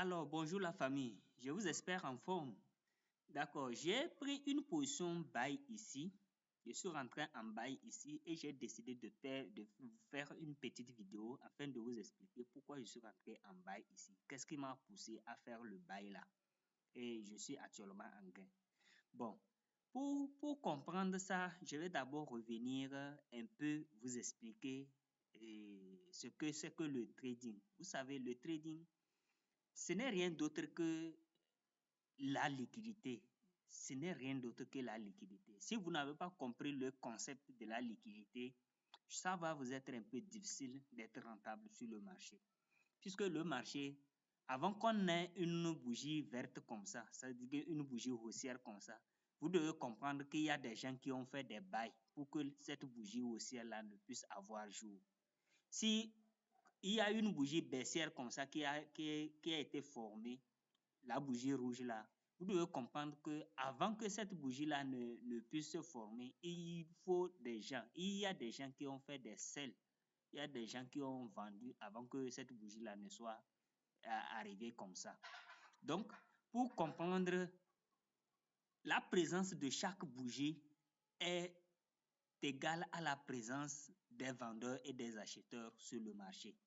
Alors, bonjour la famille, je vous espère en forme. D'accord, j'ai pris une position buy ici. Je suis rentré en buy ici et j'ai décidé de vous faire une petite vidéo afin de vous expliquer pourquoi je suis rentré en buy ici. Qu'est-ce qui m'a poussé à faire le buy là? Et je suis actuellement en gain. Bon, pour comprendre ça, je vais d'abord revenir un peu vous expliquer ce que c'est que le trading. Vous savez, le trading, ce n'est rien d'autre que la liquidité. Ce n'est rien d'autre que la liquidité. Si vous n'avez pas compris le concept de la liquidité, ça va vous être un peu difficile d'être rentable sur le marché. Puisque le marché, avant qu'on ait une bougie verte comme ça, c'est-à-dire une bougie haussière comme ça, vous devez comprendre qu'il y a des gens qui ont fait des bails pour que cette bougie haussière-là ne puisse avoir jour. Si il y a une bougie baissière comme ça qui a été formée, la bougie rouge là, vous devez comprendre que avant que cette bougie là ne puisse se former, il faut des gens. Il y a des gens qui ont fait des sels. Il y a des gens qui ont vendu avant que cette bougie là ne soit arrivée comme ça. Donc, pour comprendre, la présence de chaque bougie est égale à la présence des vendeurs et des acheteurs sur le marché.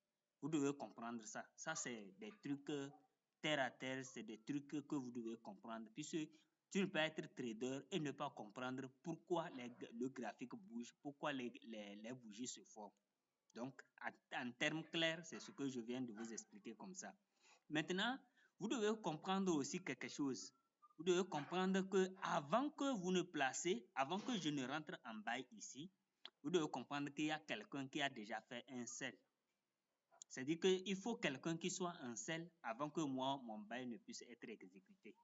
Vous devez comprendre ça. Ça, c'est des trucs terre à terre, c'est des trucs que vous devez comprendre. Puisque tu ne peux être trader et ne pas comprendre pourquoi le graphique bouge, pourquoi les bougies se forment. Donc, en termes clairs, c'est ce que je viens de vous expliquer comme ça. Maintenant, vous devez comprendre aussi quelque chose. Vous devez comprendre que avant que vous ne placez, avant que je ne rentre en bail ici, vous devez comprendre qu'il y a quelqu'un qui a déjà fait un sell. C'est-à-dire qu'il faut quelqu'un qui soit un sell avant que moi, mon bail ne puisse être exécuté.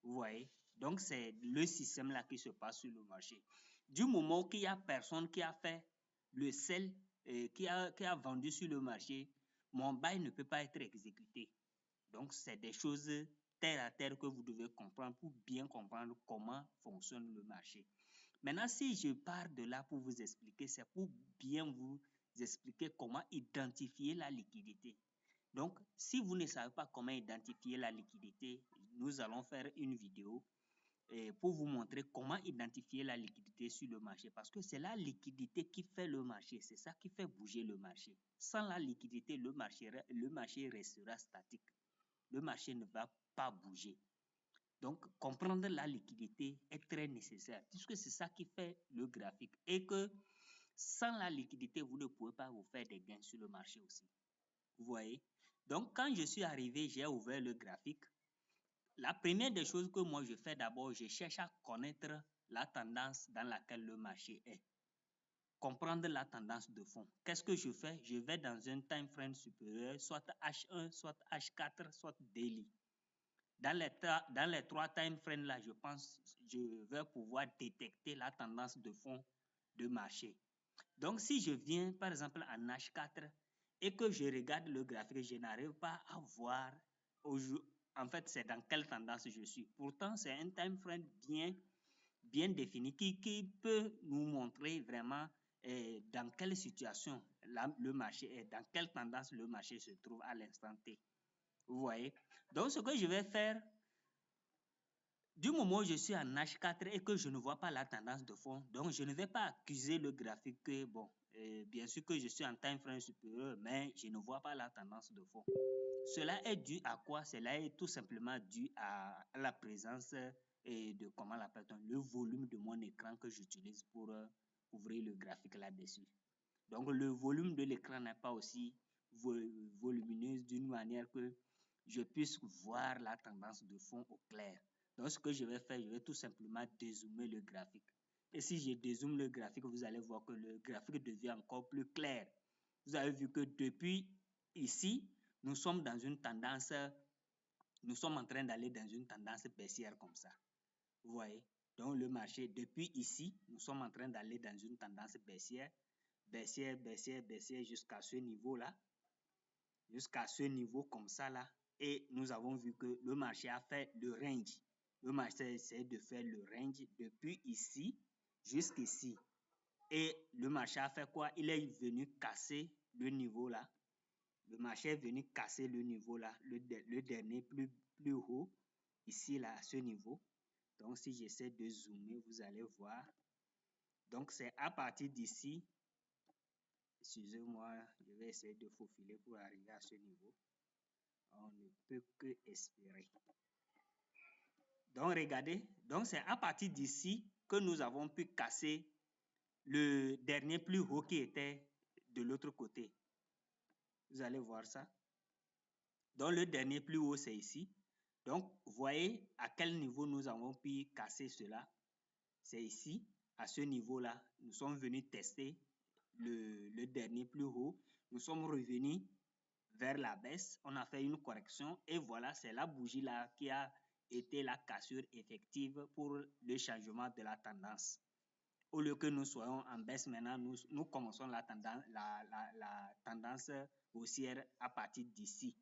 Vous voyez? Donc, c'est le système là qui se passe sur le marché. Du moment qu'il n'y a personne qui a fait le sell, qui a vendu sur le marché, mon bail ne peut pas être exécuté. Donc, c'est des choses terre à terre que vous devez comprendre pour bien comprendre comment fonctionne le marché. Maintenant, si je pars de là pour vous expliquer, c'est pour bien vous expliquer comment identifier la liquidité. Donc, si vous ne savez pas comment identifier la liquidité, nous allons faire une vidéo pour vous montrer comment identifier la liquidité sur le marché. Parce que c'est la liquidité qui fait le marché. C'est ça qui fait bouger le marché. Sans la liquidité, le marché restera statique. Le marché ne va pas bouger. Donc, comprendre la liquidité est très nécessaire puisque c'est ça qui fait le graphique. Et que sans la liquidité, vous ne pouvez pas vous faire des gains sur le marché aussi. Vous voyez? Donc, quand je suis arrivé, j'ai ouvert le graphique. La première des choses que moi je fais d'abord, je cherche à connaître la tendance dans laquelle le marché est. Comprendre la tendance de fond. Qu'est-ce que je fais? Je vais dans un time frame supérieur, soit H1, soit H4, soit daily. Dans les trois time frames là, je pense je vais pouvoir détecter la tendance de fond de marché. Donc, si je viens par exemple en H4 et que je regarde le graphique, je n'arrive pas à voir en fait c'est dans quelle tendance je suis. Pourtant, c'est un time frame bien défini qui peut nous montrer vraiment dans quelle situation le marché est, dans quelle tendance le marché se trouve à l'instant T. Vous voyez? Donc, ce que je vais faire, du moment où je suis en H4 et que je ne vois pas la tendance de fond, donc je ne vais pas accuser le graphique que, bon, bien sûr que je suis en time frame supérieur, mais je ne vois pas la tendance de fond. Cela est dû à quoi? Cela est tout simplement dû à la présence de, comment l'appelle-t-on, le volume de mon écran que j'utilise pour ouvrir le graphique là-dessus. Donc, le volume de l'écran n'est pas aussi volumineux d'une manière que je puisse voir la tendance de fond au clair. Donc, ce que je vais faire, je vais tout simplement dézoomer le graphique. Et si je dézoome le graphique, vous allez voir que le graphique devient encore plus clair. Vous avez vu que depuis ici, nous sommes dans une tendance, nous sommes en train d'aller dans une tendance baissière comme ça. Vous voyez? Donc, le marché, depuis ici, nous sommes en train d'aller dans une tendance baissière, baissière jusqu'à ce niveau-là, jusqu'à ce niveau comme ça là. Et nous avons vu que le marché a fait le range. Le marché essaie de faire le range depuis ici jusqu'ici. Et le marché a fait quoi? Il est venu casser le niveau là. Le marché est venu casser le niveau là, le dernier plus haut, ici là, à ce niveau. Donc, si j'essaie de zoomer, vous allez voir. Donc, c'est à partir d'ici, excusez-moi, je vais essayer de faufiler pour arriver à ce niveau. On ne peut que espérer. Donc, regardez, donc c'est à partir d'ici que nous avons pu casser le dernier plus haut qui était de l'autre côté. Vous allez voir ça. Donc, le dernier plus haut, c'est ici. Donc, voyez à quel niveau nous avons pu casser cela. C'est ici, à ce niveau-là. Nous sommes venus tester le dernier plus haut. Nous sommes revenus vers la baisse. On a fait une correction et voilà, c'est la bougie-là qui a été la cassure effective pour le changement de la tendance. Au lieu que nous soyons en baisse maintenant, nous commençons la tendance haussière à partir d'ici.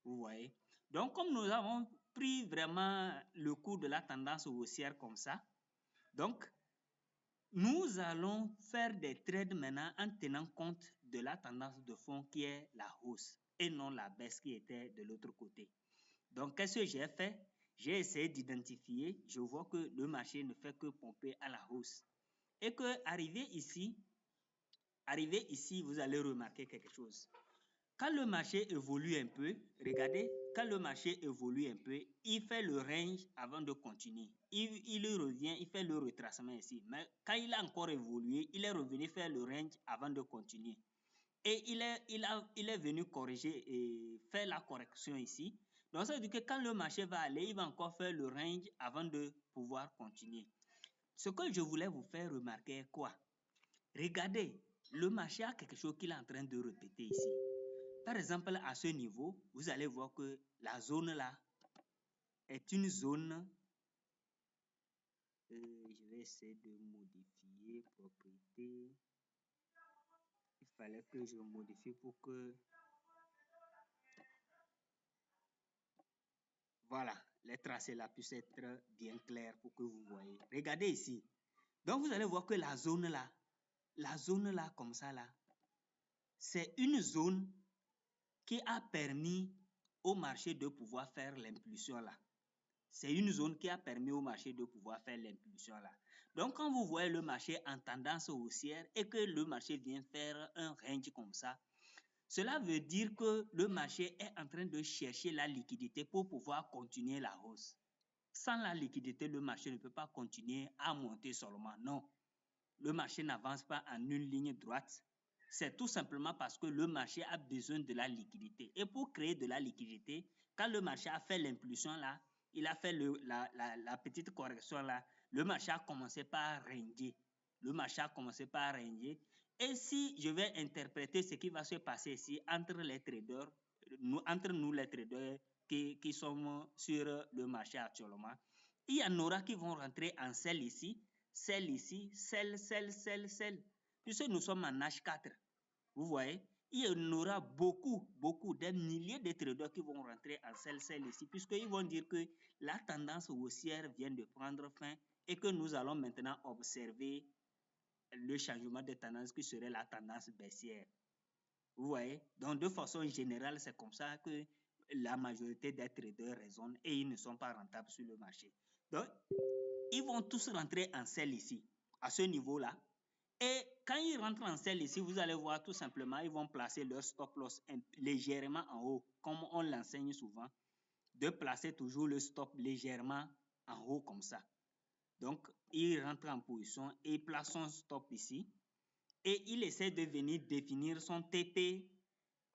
Vous voyez? Donc, comme nous avons pris vraiment le coup de la tendance haussière comme ça, donc, nous allons faire des trades maintenant en tenant compte de la tendance de fond qui est la hausse et non la baisse qui était de l'autre côté. Donc, qu'est-ce que j'ai fait? J'ai essayé d'identifier, je vois que le marché ne fait que pomper à la hausse. Et que arrivé ici, vous allez remarquer quelque chose. Quand le marché évolue un peu, regardez, quand le marché évolue un peu, il fait le range avant de continuer. Il revient, il fait le retracement ici. Mais quand il a encore évolué, il est revenu faire le range avant de continuer. Et il est venu corriger et faire la correction ici. Donc, ça veut dire que quand le marché va aller, il va encore faire le range avant de pouvoir continuer. Ce que je voulais vous faire remarquer est quoi? Regardez, le marché a quelque chose qu'il est en train de répéter ici. Par exemple, à ce niveau, vous allez voir que la zone là est une zone, je vais essayer de modifier propriété. Il fallait que je modifie pour que, voilà, les tracés là puissent être bien clairs pour que vous voyez. Regardez ici. Donc, vous allez voir que la zone là comme ça là, c'est une zone qui a permis au marché de pouvoir faire l'impulsion là. C'est une zone qui a permis au marché de pouvoir faire l'impulsion là. Donc, quand vous voyez le marché en tendance haussière et que le marché vient faire un range comme ça, cela veut dire que le marché est en train de chercher la liquidité pour pouvoir continuer la hausse. Sans la liquidité, le marché ne peut pas continuer à monter seulement. Non, le marché n'avance pas en une ligne droite. C'est tout simplement parce que le marché a besoin de la liquidité. Et pour créer de la liquidité, quand le marché a fait l'impulsion là, il a fait la petite correction là, le marché a commencé par ranger. Le marché a commencé par ranger. Et si je vais interpréter ce qui va se passer ici entre les traders, entre nous les traders qui sommes sur le marché actuellement, il y en aura qui vont rentrer en sell ici, sell ici, sell. Puisque nous sommes en H4, vous voyez, il y en aura beaucoup, des milliers de traders qui vont rentrer en sell ici, puisqu'ils vont dire que la tendance haussière vient de prendre fin et que nous allons maintenant observer le changement de tendance qui serait la tendance baissière. Vous voyez? Donc, de façon générale, c'est comme ça que la majorité des traders raisonnent et ils ne sont pas rentables sur le marché. Donc, ils vont tous rentrer en sell ici, à ce niveau-là. Et quand ils rentrent en sell ici, vous allez voir tout simplement, ils vont placer leur stop loss légèrement en haut, comme on l'enseigne souvent, de placer toujours le stop légèrement en haut comme ça. Donc, il rentre en position et place son stop ici. Et il essaie de venir définir son TP,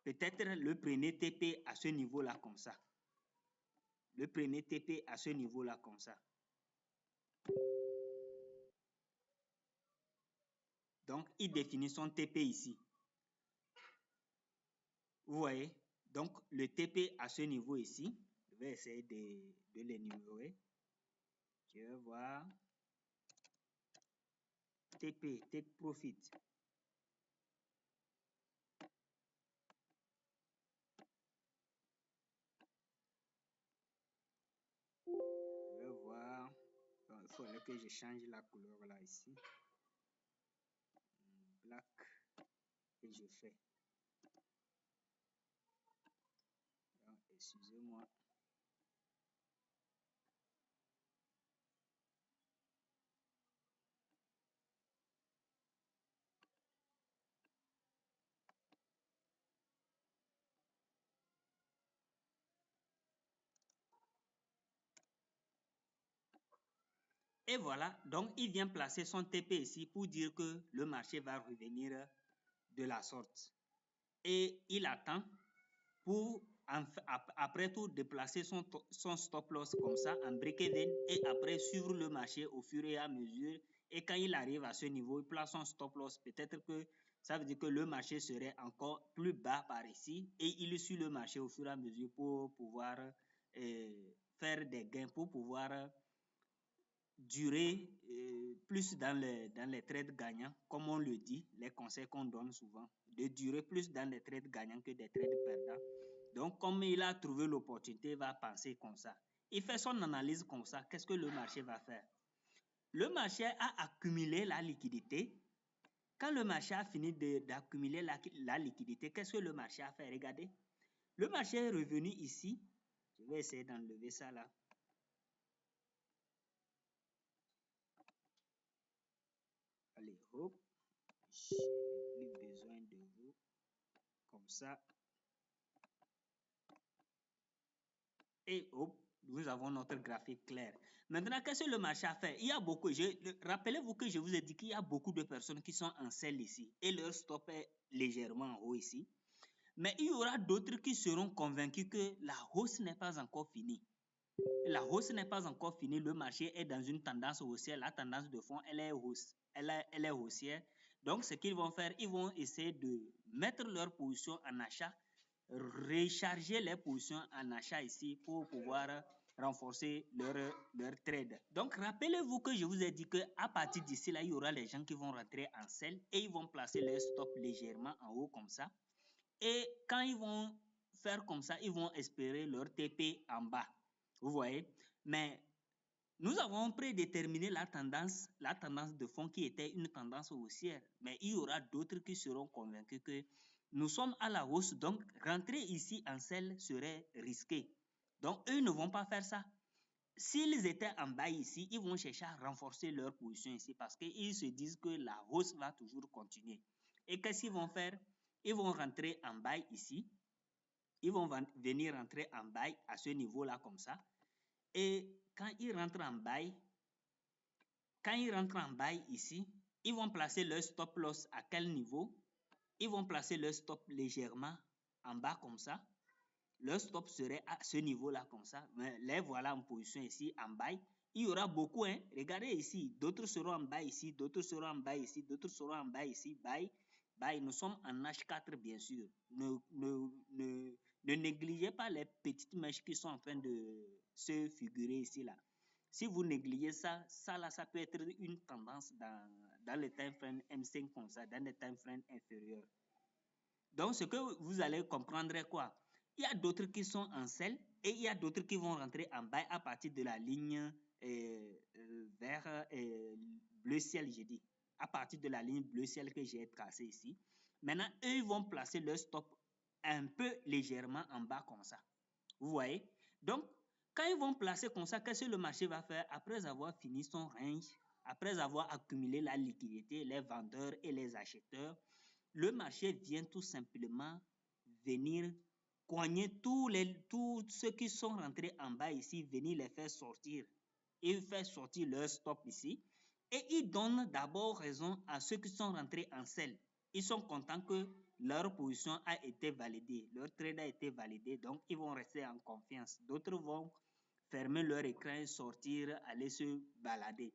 peut-être le premier TP à ce niveau-là comme ça. Le premier TP à ce niveau-là comme ça. Donc, il définit son TP ici. Vous voyez? Donc, le TP à ce niveau ici, je vais essayer de l'énumérer. Je vais voir. TP, Take Profit. Je vais voir. Donc, il faudrait que je change la couleur là ici. Black. Et je fais. Excusez-moi. Et voilà, donc il vient placer son TP ici pour dire que le marché va revenir de la sorte. Et il attend pour, après tout, déplacer son stop loss comme ça en break-even et après suivre le marché au fur et à mesure. Et quand il arrive à ce niveau, il place son stop loss. Peut-être que ça veut dire que le marché serait encore plus bas par ici et il suit le marché au fur et à mesure pour pouvoir faire des gains, pour pouvoir durer plus dans les trades gagnants, comme on le dit, les conseils qu'on donne souvent, de durer plus dans les trades gagnants que des trades perdants. Donc, comme il a trouvé l'opportunité, il va penser comme ça. Il fait son analyse comme ça. Qu'est-ce que le marché va faire? Le marché a accumulé la liquidité. Quand le marché a fini d'accumuler la liquidité, qu'est-ce que le marché a fait? Regardez. Le marché est revenu ici. Je vais essayer d'enlever ça là. Allez, hop. Je n'ai plus besoin de vous. Comme ça. Et hop, nous avons notre graphique clair. Maintenant, qu'est-ce que le marché a fait? Il y a beaucoup, rappelez-vous que je vous ai dit qu'il y a beaucoup de personnes qui sont en sell ici et leur stop est légèrement en haut ici. Mais il y aura d'autres qui seront convaincus que la hausse n'est pas encore finie. La hausse n'est pas encore finie, le marché est dans une tendance haussière. La tendance de fond, elle est haussière. Donc, ce qu'ils vont faire, ils vont essayer de mettre leur position en achat, recharger les positions en achat ici pour pouvoir renforcer leur trade. Donc, rappelez-vous que je vous ai dit qu'à partir d'ici, là, il y aura les gens qui vont rentrer en sell et ils vont placer leur stop légèrement en haut comme ça. Et quand ils vont faire comme ça, ils vont espérer leur TP en bas. Vous voyez? Mais nous avons prédéterminé la tendance de fond qui était une tendance haussière. Mais il y aura d'autres qui seront convaincus que nous sommes à la hausse, donc rentrer ici en sell serait risqué. Donc, eux ne vont pas faire ça. S'ils étaient en bas ici, ils vont chercher à renforcer leur position ici parce qu'ils se disent que la hausse va toujours continuer. Et qu'est-ce qu'ils vont faire? Ils vont rentrer en bas ici. Ils vont venir rentrer en buy à ce niveau-là comme ça. Et quand ils rentrent en buy, ici, ils vont placer leur stop loss à quel niveau? Ils vont placer leur stop légèrement en bas comme ça. Leur stop serait à ce niveau-là comme ça. Mais les voilà en position ici en buy. Il y aura beaucoup, hein. Regardez ici, d'autres seront en bas ici, d'autres seront en bas ici, d'autres seront en bas ici, buy. Nous sommes en H4 bien sûr. Ne négligez pas les petites mèches qui sont en train de se figurer ici là. Si vous négligez ça, ça peut être une tendance dans le time frame M5 comme ça, dans les time frame inférieurs. Donc, ce que vous allez comprendre est quoi? Il y a d'autres qui sont en sell et il y a d'autres qui vont rentrer en buy à partir de la ligne vert bleu ciel, j'ai dit. À partir de la ligne bleu ciel que j'ai tracée ici. Maintenant, eux, ils vont placer leur stop un peu légèrement en bas comme ça. Vous voyez? Donc, quand ils vont placer comme ça, qu'est-ce que le marché va faire? Après avoir fini son range, après avoir accumulé la liquidité, les vendeurs et les acheteurs, le marché vient tout simplement venir cogner tous ceux qui sont rentrés en bas ici, venir les faire sortir. Il fait sortir leur stop ici et il donne d'abord raison à ceux qui sont rentrés en sell. Ils sont contents que leur position a été validée, leur trade a été validé, donc ils vont rester en confiance. D'autres vont fermer leur écran et sortir, aller se balader.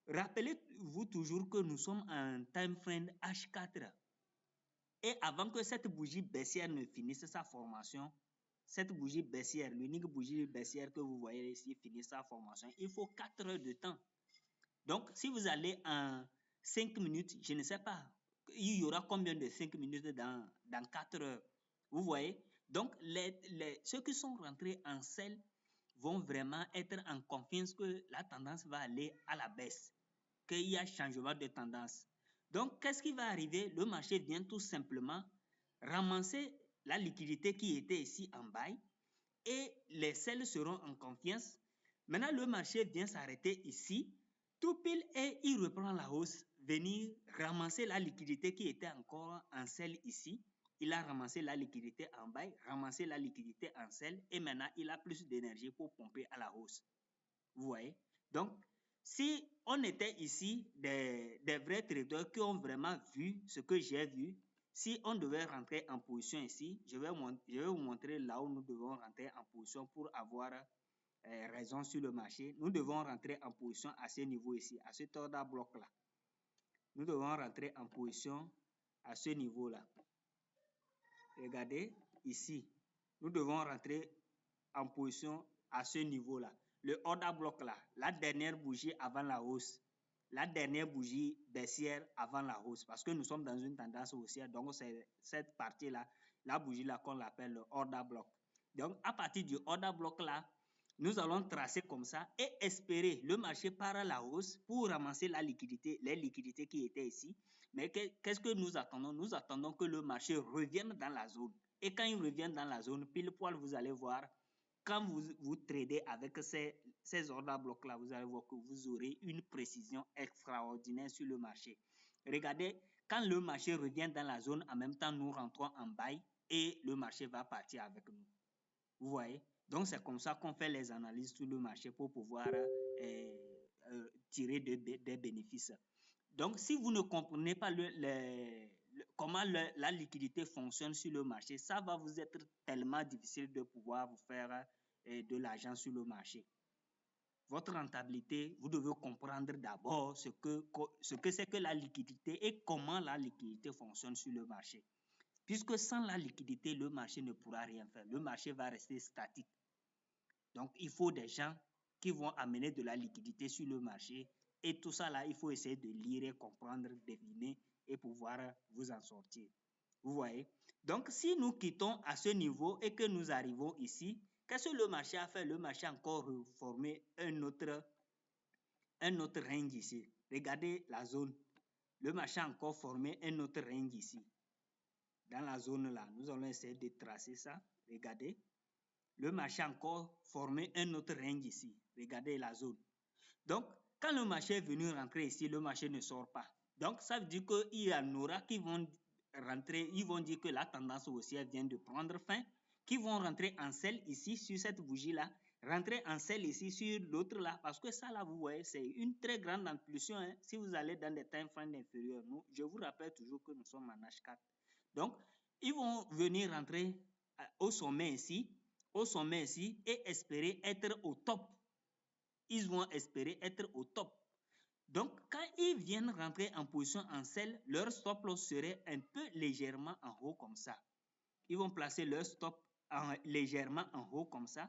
Rappelez-vous toujours que nous sommes en time frame H4. Et avant que cette bougie baissière ne finisse sa formation, cette bougie baissière, l'unique bougie baissière que vous voyez ici finisse sa formation, il faut 4 heures de temps. Donc, si vous allez en 5 minutes, je ne sais pas, il y aura combien de 5 minutes dans 4 heures. Vous voyez? Donc, ceux qui sont rentrés en sell vont vraiment être en confiance que la tendance va aller à la baisse, qu'il y a changement de tendance. Donc, qu'est-ce qui va arriver? Le marché vient tout simplement ramasser la liquidité qui était ici en buy et les selles seront en confiance. Maintenant, le marché vient s'arrêter ici, tout pile, et il reprend la hausse, venir ramasser la liquidité qui était encore en selle ici. Il a ramassé la liquidité en bas, ramassé la liquidité en selle, et maintenant, il a plus d'énergie pour pomper à la hausse. Vous voyez? Donc, si on était ici des vrais traders qui ont vraiment vu ce que j'ai vu, si on devait rentrer en position ici, je vais vous montrer là où nous devons rentrer en position pour avoir raison sur le marché. Nous devons rentrer en position à ce niveau ici, à cet order bloc là. Nous devons rentrer en position à ce niveau là. Regardez ici, nous devons rentrer en position à ce niveau là. Le order bloc là, la dernière bougie avant la hausse, la dernière bougie baissière avant la hausse, parce que nous sommes dans une tendance haussière, donc c'est cette partie là, la bougie là qu'on appelle le order bloc. Donc à partir du order bloc là, nous allons tracer comme ça et espérer le marché part à la hausse pour ramasser la liquidité, les liquidités qui étaient ici. Mais qu'est-ce que nous attendons? Nous attendons que le marché revienne dans la zone. Et quand il revient dans la zone, pile poil, vous allez voir, quand vous tradez avec ces order blocs là, vous allez voir que vous aurez une précision extraordinaire sur le marché. Regardez, quand le marché revient dans la zone, en même temps, nous rentrons en buy et le marché va partir avec nous. Vous voyez? Donc, c'est comme ça qu'on fait les analyses sur le marché pour pouvoir tirer des bénéfices. Donc, si vous ne comprenez pas comment la liquidité fonctionne sur le marché, ça va vous être tellement difficile de pouvoir vous faire de l'argent sur le marché. Votre rentabilité, vous devez comprendre d'abord ce que c'est que la liquidité et comment la liquidité fonctionne sur le marché. Puisque sans la liquidité, le marché ne pourra rien faire. Le marché va rester statique. Donc, il faut des gens qui vont amener de la liquidité sur le marché. Et tout ça là, il faut essayer de lire, comprendre, deviner et pouvoir vous en sortir. Vous voyez? Donc, si nous quittons à ce niveau et que nous arrivons ici, qu'est-ce que le marché a fait? Le marché a encore formé un autre range ici. Regardez la zone. Le marché a encore formé un autre range ici. Dans la zone là, nous allons essayer de tracer ça. Regardez. Le marché a encore formé un autre range ici. Regardez la zone. Donc, quand le marché est venu rentrer ici, le marché ne sort pas. Donc, ça veut dire qu'il y en aura qui vont rentrer, ils vont dire que la tendance haussière vient de prendre fin, qui vont rentrer en sell ici sur cette bougie-là, rentrer en sell ici sur l'autre là, parce que ça là, vous voyez, c'est une très grande impulsion. Hein. Si vous allez dans des time frames inférieurs, je vous rappelle toujours que nous sommes en H4. Donc, ils vont venir rentrer au sommet ici, et espérer être au top. Ils vont espérer être au top. Donc, quand ils viennent rentrer en position en sell, leur stop loss serait un peu légèrement en haut comme ça. Ils vont placer leur stop légèrement en haut comme ça.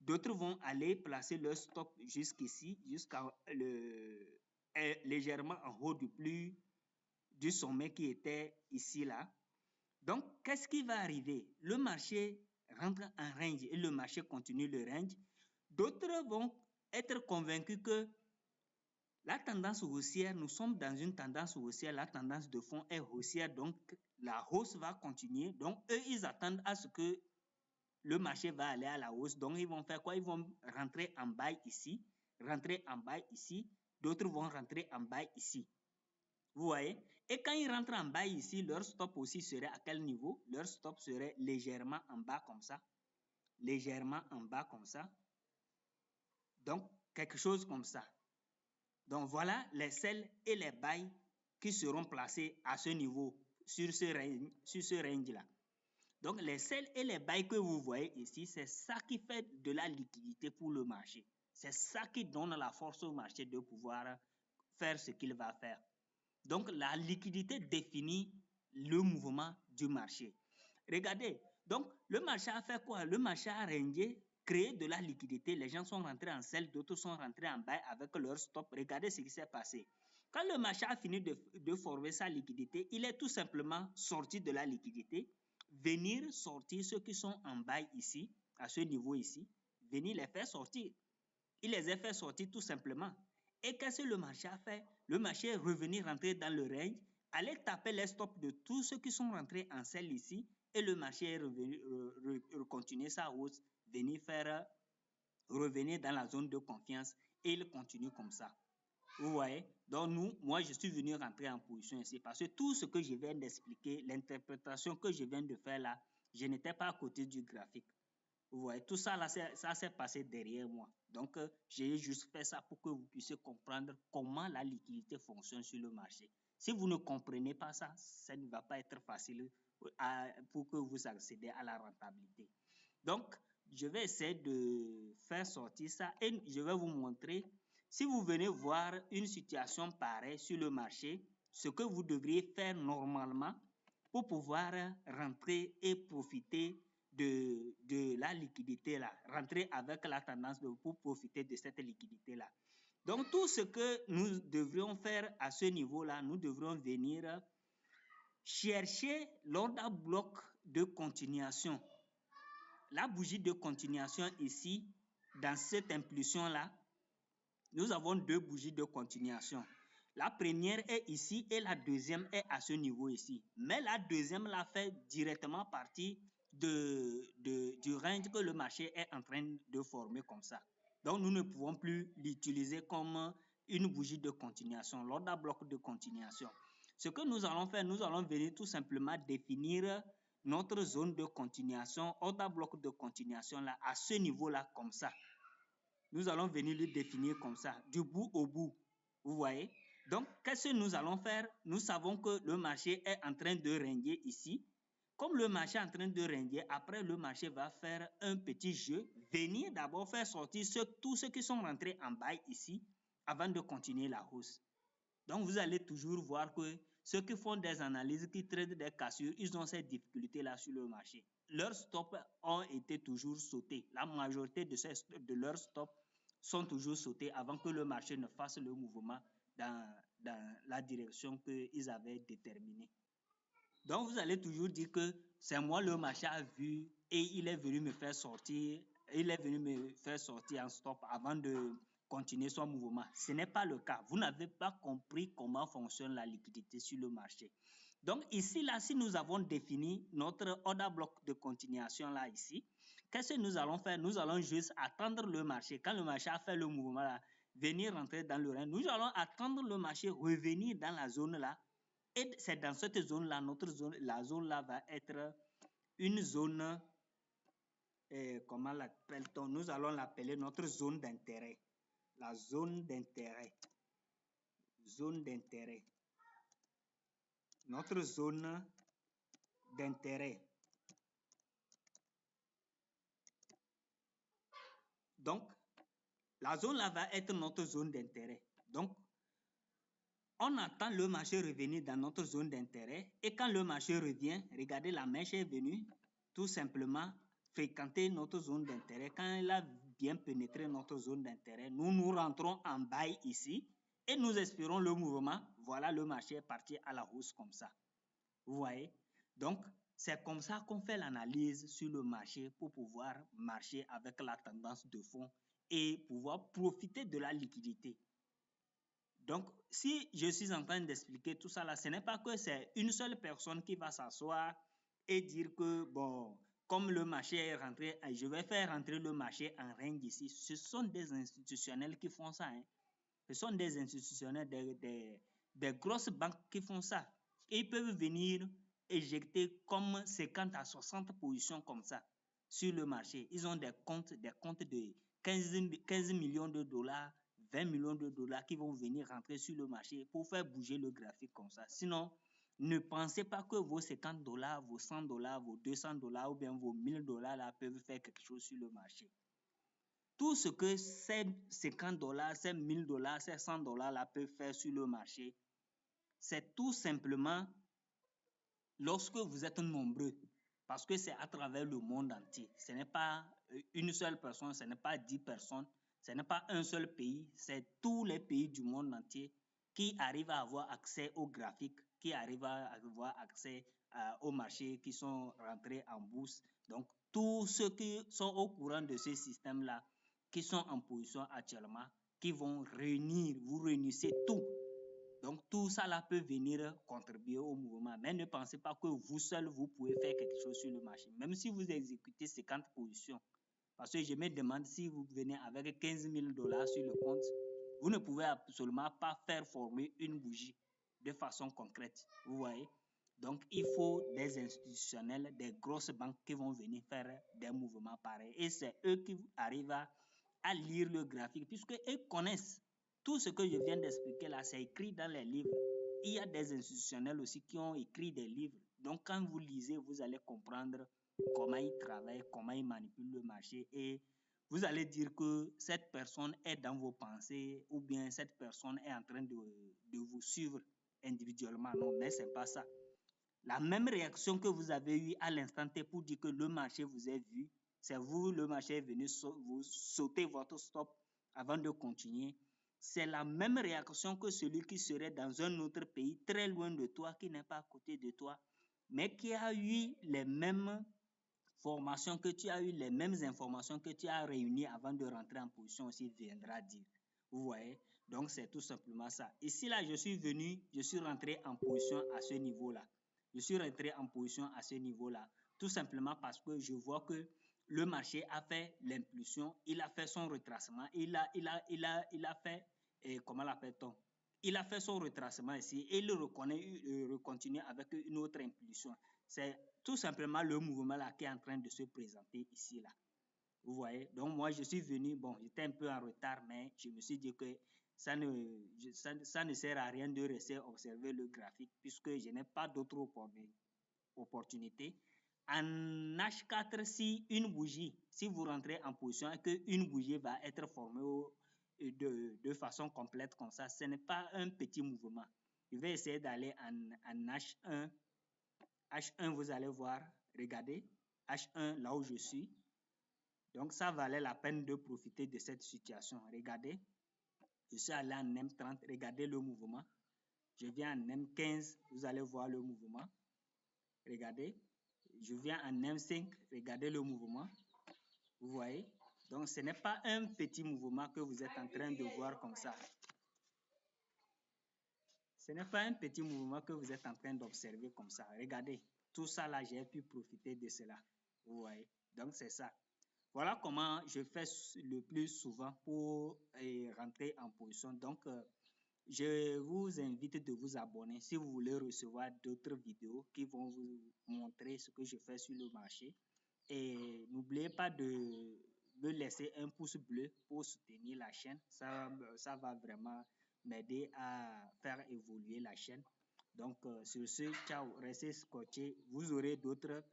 D'autres vont aller placer leur stop jusqu'ici, jusqu'à légèrement en haut du sommet qui était ici là. Donc, qu'est-ce qui va arriver? Le marché rentre en range et le marché continue le range. D'autres vont être convaincus que la tendance haussière, nous sommes dans une tendance haussière, la tendance de fond est haussière, donc la hausse va continuer. Donc, eux, ils attendent à ce que le marché va aller à la hausse. Donc, ils vont faire quoi? Ils vont rentrer en buy ici, rentrer en buy ici. D'autres vont rentrer en buy ici. Vous voyez? Et quand ils rentrent en bas ici, leur stop aussi serait à quel niveau? Leur stop serait légèrement en bas comme ça. Légèrement en bas comme ça. Donc, quelque chose comme ça. Donc, voilà les sell et les buy qui seront placés à ce niveau, sur ce range-là. Donc, les sell et les buy que vous voyez ici, c'est ça qui fait de la liquidité pour le marché. C'est ça qui donne la force au marché de pouvoir faire ce qu'il va faire. Donc, la liquidité définit le mouvement du marché. Regardez, donc le marché a fait quoi? Le marché a rangé, créé de la liquidité. Les gens sont rentrés en sell, d'autres sont rentrés en buy avec leur stop. Regardez ce qui s'est passé. Quand le marché a fini de former sa liquidité, il est tout simplement sorti de la liquidité, venir sortir ceux qui sont en buy ici, à ce niveau ici, venir les faire sortir. Il les a fait sortir tout simplement. Et qu'est-ce que le marché a fait? Le marché est revenu rentrer dans le range, aller taper les stops de tous ceux qui sont rentrés en sell ici, et le marché est revenu continuer sa hausse venir faire revenir dans la zone de confiance et il continue comme ça. Vous voyez? Donc moi, je suis venu rentrer en position ici parce que tout ce que je viens d'expliquer, l'interprétation que je viens de faire là, je n'étais pas à côté du graphique. Vous voyez, tout ça là, ça s'est passé derrière moi. Donc, j'ai juste fait ça pour que vous puissiez comprendre comment la liquidité fonctionne sur le marché. Si vous ne comprenez pas ça, ça ne va pas être facile pour que vous accédez à la rentabilité. Donc, je vais essayer de faire sortir ça et je vais vous montrer, si vous venez voir une situation pareille sur le marché, ce que vous devriez faire normalement pour pouvoir rentrer et profiter de la liquidité là, rentrer avec la tendance pour profiter de cette liquidité là. Donc, tout ce que nous devrions faire à ce niveau-là, nous devrions venir chercher l'order bloc de continuation. La bougie de continuation ici, dans cette impulsion-là, nous avons deux bougies de continuation. La première est ici et la deuxième est à ce niveau ici. Mais la deuxième la fait directement partie du range que le marché est en train de former comme ça. Donc, nous ne pouvons plus l'utiliser comme une bougie de continuation, l'order bloc de continuation. Ce que nous allons faire, nous allons venir tout simplement définir notre zone de continuation, order bloc de continuation là, à ce niveau-là comme ça. Nous allons venir le définir comme ça, du bout au bout. Vous voyez? Donc, qu'est-ce que nous allons faire? Nous savons que le marché est en train de régner ici. Comme le marché est en train de régner, après le marché va faire un petit jeu, venir d'abord faire sortir tous ceux qui sont rentrés en bail ici avant de continuer la hausse. Donc, vous allez toujours voir que ceux qui font des analyses, qui traitent des cassures, ils ont ces difficultés-là sur le marché. Leurs stops ont été toujours sautés. La majorité de leurs stops sont toujours sautés avant que le marché ne fasse le mouvement dans la direction qu'ils avaient déterminée. Donc, vous allez toujours dire que c'est moi le marché a vu et il est venu me faire sortir, en stop avant de continuer son mouvement. Ce n'est pas le cas. Vous n'avez pas compris comment fonctionne la liquidité sur le marché. Donc ici, là, si nous avons défini notre order bloc de continuation là ici, qu'est-ce que nous allons faire? Nous allons juste attendre le marché. Quand le marché a fait le mouvement là, venir rentrer dans le range, nous allons attendre le marché revenir dans la zone là. Et c'est dans cette zone là, la zone là va être une zone, comment l'appelle-t-on? Nous allons l'appeler notre zone d'intérêt. La zone d'intérêt. Zone d'intérêt. Notre zone d'intérêt. Donc, la zone là va être notre zone d'intérêt. Donc, on attend le marché revenir dans notre zone d'intérêt et quand le marché revient, regardez, la mèche est venue tout simplement fréquenter notre zone d'intérêt. Quand elle a bien pénétré notre zone d'intérêt, nous rentrons en bail ici et nous espérons le mouvement. Voilà, le marché est parti à la hausse comme ça. Vous voyez? Donc, c'est comme ça qu'on fait l'analyse sur le marché pour pouvoir marcher avec la tendance de fond et pouvoir profiter de la liquidité. Donc, si je suis en train d'expliquer tout ça là, ce n'est pas que c'est une seule personne qui va s'asseoir et dire que, bon, comme le marché est rentré, je vais faire rentrer le marché en règne ici. Ce sont des institutionnels qui font ça. Hein. Ce sont des institutionnels, des grosses banques qui font ça. Et ils peuvent venir éjecter comme 50 à 60 positions comme ça sur le marché. Ils ont des comptes de 15 millions de dollars, 20 millions de dollars qui vont venir rentrer sur le marché pour faire bouger le graphique comme ça. Sinon, ne pensez pas que vos 50 dollars, vos 100 dollars, vos 200 dollars ou bien vos 1000 dollars là peuvent faire quelque chose sur le marché. Tout ce que ces 50 dollars, ces 1000 dollars, ces 100 dollars là peuvent faire sur le marché, c'est tout simplement lorsque vous êtes nombreux, parce que c'est à travers le monde entier. Ce n'est pas une seule personne, ce n'est pas 10 personnes, ce n'est pas un seul pays, c'est tous les pays du monde entier qui arrivent à avoir accès aux graphiques, qui arrivent à avoir accès aux marchés qui sont rentrés en bourse. Donc, tous ceux qui sont au courant de ce système-là, qui sont en position actuellement, qui vont réunir, vous réunissez tout. Donc, tout ça là peut venir contribuer au mouvement. Mais ne pensez pas que vous seul, vous pouvez faire quelque chose sur le marché. Même si vous exécutez 50 positions, Parce que je me demande si vous venez avec 15 000 $ sur le compte, vous ne pouvez absolument pas faire former une bougie de façon concrète. Vous voyez? Donc, il faut des institutionnels, des grosses banques qui vont venir faire des mouvements pareils. Et c'est eux qui arrivent à lire le graphique, puisqu'ils connaissent tout ce que je viens d'expliquer là, c'est écrit dans les livres. Il y a des institutionnels aussi qui ont écrit des livres. Donc, quand vous lisez, vous allez comprendre comment ils travaillent, comment ils manipulent le marché et vous allez dire que cette personne est dans vos pensées ou bien cette personne est en train de vous suivre individuellement. Non, mais ce n'est pas ça. La même réaction que vous avez eue à l'instant T pour dire que le marché vous a vu, c'est vous, le marché est venu vous sauter votre stop avant de continuer. C'est la même réaction que celui qui serait dans un autre pays, très loin de toi, qui n'est pas à côté de toi, mais qui a eu les mêmes formations que tu as eu, les mêmes informations que tu as réunies avant de rentrer en position aussi viendra dire. Vous voyez? Donc, c'est tout simplement ça. Ici, là, je suis rentré en position à ce niveau-là. Je suis rentré en position à ce niveau-là, tout simplement parce que je vois que le marché a fait l'impulsion, il a fait son retracement, il a fait, comment l'appelle-t-on? Il a fait son retracement ici et il recontinue avec une autre impulsion. C'est tout simplement le mouvement là qui est en train de se présenter ici là. Vous voyez? Donc moi je suis venu, bon, j'étais un peu en retard, mais je me suis dit que ça ne sert à rien de rester observer le graphique puisque je n'ai pas d'autre opportunité. En H4, si vous rentrez en position et qu'une bougie va être formée de façon complète comme ça, ce n'est pas un petit mouvement. Je vais essayer d'aller en H1. H1, vous allez voir, regardez, H1, là où je suis. Donc, ça valait la peine de profiter de cette situation. Regardez, je suis allé en M30, regardez le mouvement. Je viens en M15, vous allez voir le mouvement. Regardez, je viens en M5, regardez le mouvement. Vous voyez? Donc, ce n'est pas un petit mouvement que vous êtes en train de voir comme ça. Ce n'est pas un petit mouvement que vous êtes en train d'observer comme ça. Regardez, tout ça là, j'ai pu profiter de cela. Vous voyez? Donc, c'est ça. Voilà comment je fais le plus souvent pour rentrer en position. Donc, je vous invite de vous abonner si vous voulez recevoir d'autres vidéos qui vont vous montrer ce que je fais sur le marché. Et n'oubliez pas de me laisser un pouce bleu pour soutenir la chaîne. Ça va vraiment m'aider à faire évoluer la chaîne. Donc, sur ce, ciao, restez scotchés. Vous aurez d'autres